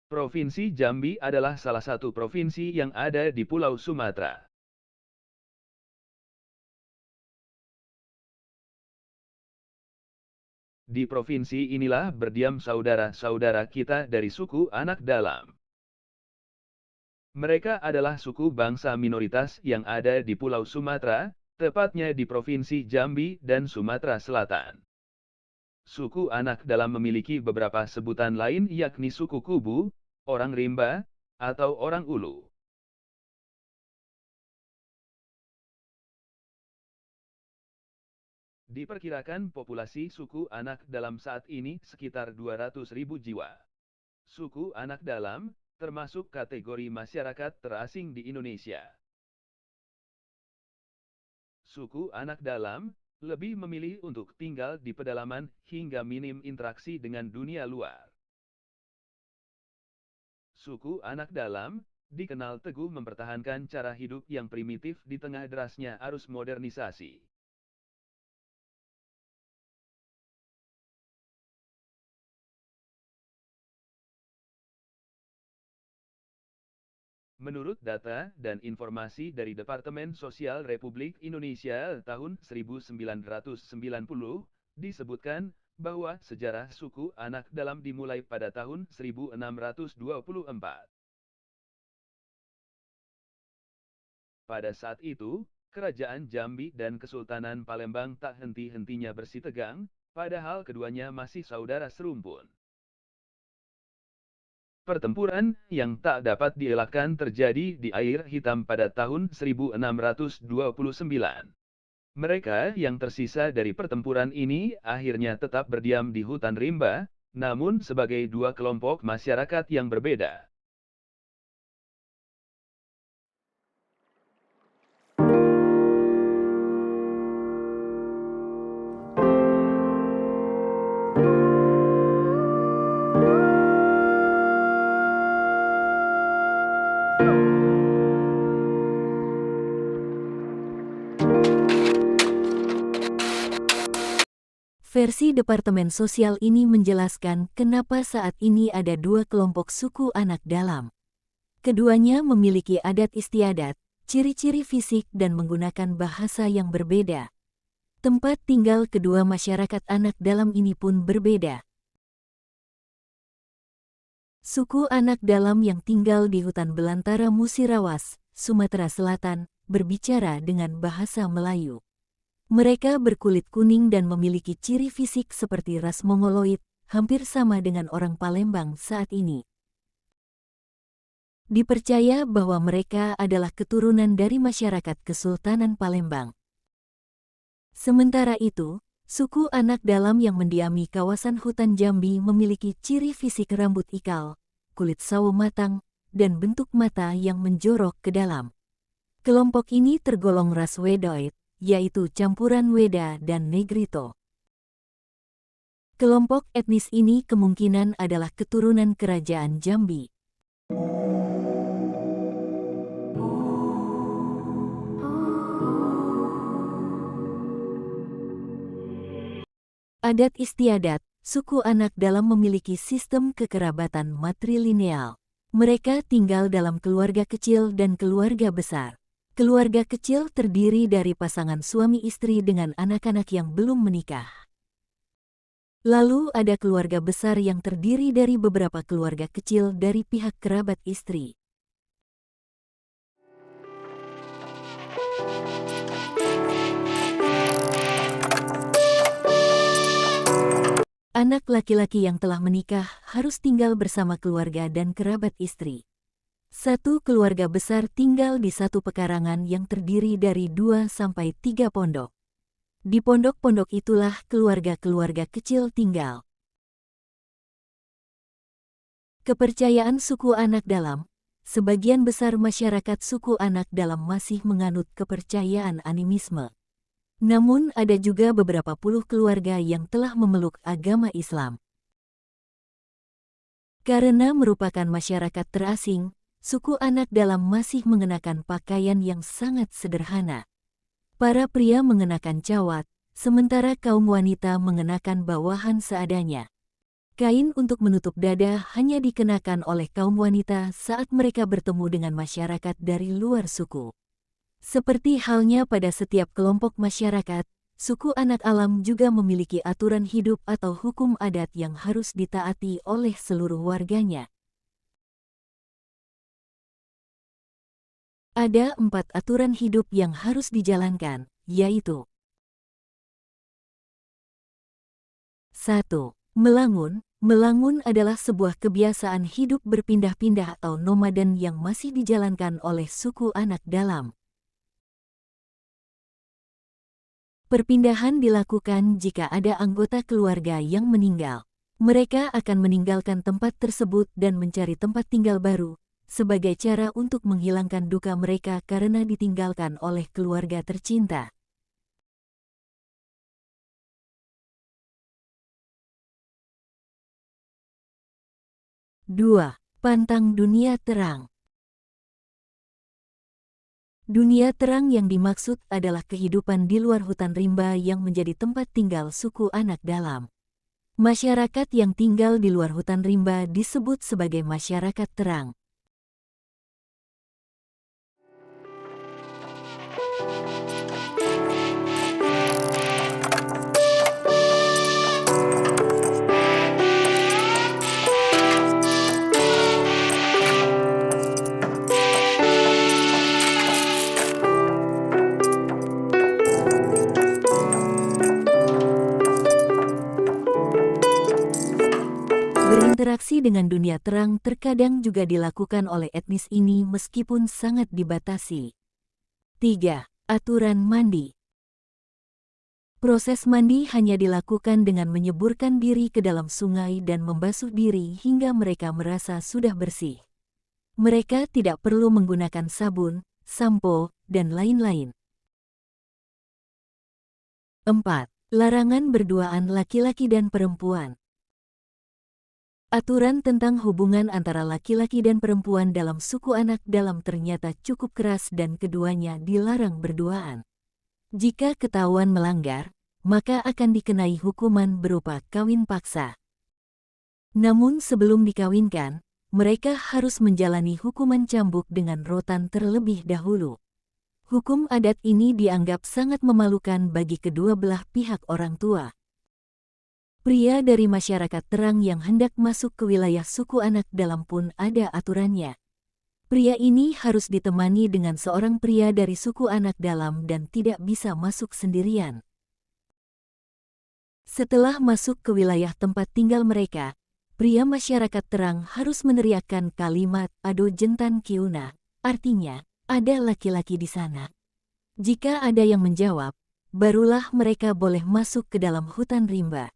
Provinsi Jambi adalah salah satu provinsi yang ada di Pulau Sumatera. Di provinsi inilah berdiam saudara-saudara kita dari suku anak dalam. Mereka adalah suku bangsa minoritas yang ada di Pulau Sumatera, tepatnya di Provinsi Jambi dan Sumatera Selatan. Suku anak dalam memiliki beberapa sebutan lain yakni suku Kubu, orang Rimba, atau orang Ulu. Diperkirakan populasi suku anak dalam saat ini sekitar 200.000 jiwa. Suku anak dalam termasuk kategori masyarakat terasing di Indonesia. Suku anak dalam lebih memilih untuk tinggal di pedalaman hingga minim interaksi dengan dunia luar. Suku anak dalam dikenal teguh mempertahankan cara hidup yang primitif di tengah derasnya arus modernisasi. Menurut data dan informasi dari Departemen Sosial Republik Indonesia tahun 1990, disebutkan bahwa sejarah suku anak dalam dimulai pada tahun 1624. Pada saat itu, Kerajaan Jambi dan Kesultanan Palembang tak henti-hentinya bersitegang, padahal keduanya masih saudara serumpun. Pertempuran yang tak dapat dielakkan terjadi di Air Hitam pada tahun 1629. Mereka yang tersisa dari pertempuran ini akhirnya tetap berdiam di hutan rimba, namun sebagai dua kelompok masyarakat yang berbeda. Versi Departemen Sosial ini menjelaskan kenapa saat ini ada dua kelompok suku anak dalam. Keduanya memiliki adat istiadat, ciri-ciri fisik dan menggunakan bahasa yang berbeda. Tempat tinggal kedua masyarakat anak dalam ini pun berbeda. Suku anak dalam yang tinggal di hutan belantara Musirawas, Sumatera Selatan, berbicara dengan bahasa Melayu. Mereka berkulit kuning dan memiliki ciri fisik seperti ras Mongoloid, hampir sama dengan orang Palembang saat ini. Dipercaya bahwa mereka adalah keturunan dari masyarakat Kesultanan Palembang. Sementara itu, suku anak dalam yang mendiami kawasan hutan Jambi memiliki ciri fisik rambut ikal, kulit sawo matang, dan bentuk mata yang menjorok ke dalam. Kelompok ini tergolong ras Wedoid, yaitu campuran Weda dan Negrito. Kelompok etnis ini kemungkinan adalah keturunan kerajaan Jambi. Adat istiadat, suku anak dalam memiliki sistem kekerabatan matrilineal. Mereka tinggal dalam keluarga kecil dan keluarga besar. Keluarga kecil terdiri dari pasangan suami istri dengan anak-anak yang belum menikah. Lalu ada keluarga besar yang terdiri dari beberapa keluarga kecil dari pihak kerabat istri. Anak laki-laki yang telah menikah harus tinggal bersama keluarga dan kerabat istri. Satu keluarga besar tinggal di satu pekarangan yang terdiri dari 2-3 pondok. Di pondok-pondok itulah keluarga-keluarga kecil tinggal. Kepercayaan suku anak dalam, sebagian besar masyarakat suku anak dalam masih menganut kepercayaan animisme. Namun ada juga beberapa puluh keluarga yang telah memeluk agama Islam. Karena merupakan masyarakat terasing, suku anak dalam masih mengenakan pakaian yang sangat sederhana. Para pria mengenakan cawat, sementara kaum wanita mengenakan bawahan seadanya. Kain untuk menutup dada hanya dikenakan oleh kaum wanita saat mereka bertemu dengan masyarakat dari luar suku. Seperti halnya pada setiap kelompok masyarakat, suku anak alam juga memiliki aturan hidup atau hukum adat yang harus ditaati oleh seluruh warganya. Ada 4 aturan hidup yang harus dijalankan, yaitu 1. Melangun. Melangun adalah sebuah kebiasaan hidup berpindah-pindah atau nomaden yang masih dijalankan oleh suku anak dalam. Perpindahan dilakukan jika ada anggota keluarga yang meninggal. Mereka akan meninggalkan tempat tersebut dan mencari tempat tinggal baru, sebagai cara untuk menghilangkan duka mereka karena ditinggalkan oleh keluarga tercinta. 2. Pantang dunia terang. Dunia terang yang dimaksud adalah kehidupan di luar hutan rimba yang menjadi tempat tinggal suku anak dalam. Masyarakat yang tinggal di luar hutan rimba disebut sebagai masyarakat terang. Berinteraksi dengan dunia terang terkadang juga dilakukan oleh etnis ini meskipun sangat dibatasi. 3. Aturan mandi. Proses mandi hanya dilakukan dengan menyeburkan diri ke dalam sungai dan membasuh diri hingga mereka merasa sudah bersih. Mereka tidak perlu menggunakan sabun, sampo, dan lain-lain. 4. Larangan berduaan laki-laki dan perempuan. Aturan tentang hubungan antara laki-laki dan perempuan dalam suku anak dalam ternyata cukup keras dan keduanya dilarang berduaan. Jika ketahuan melanggar, maka akan dikenai hukuman berupa kawin paksa. Namun sebelum dikawinkan, mereka harus menjalani hukuman cambuk dengan rotan terlebih dahulu. Hukum adat ini dianggap sangat memalukan bagi kedua belah pihak orang tua. Pria dari masyarakat terang yang hendak masuk ke wilayah suku anak dalam pun ada aturannya. Pria ini harus ditemani dengan seorang pria dari suku anak dalam dan tidak bisa masuk sendirian. Setelah masuk ke wilayah tempat tinggal mereka, pria masyarakat terang harus meneriakkan kalimat "Ado jentan kiuna", artinya, ada laki-laki di sana. Jika ada yang menjawab, barulah mereka boleh masuk ke dalam hutan rimba.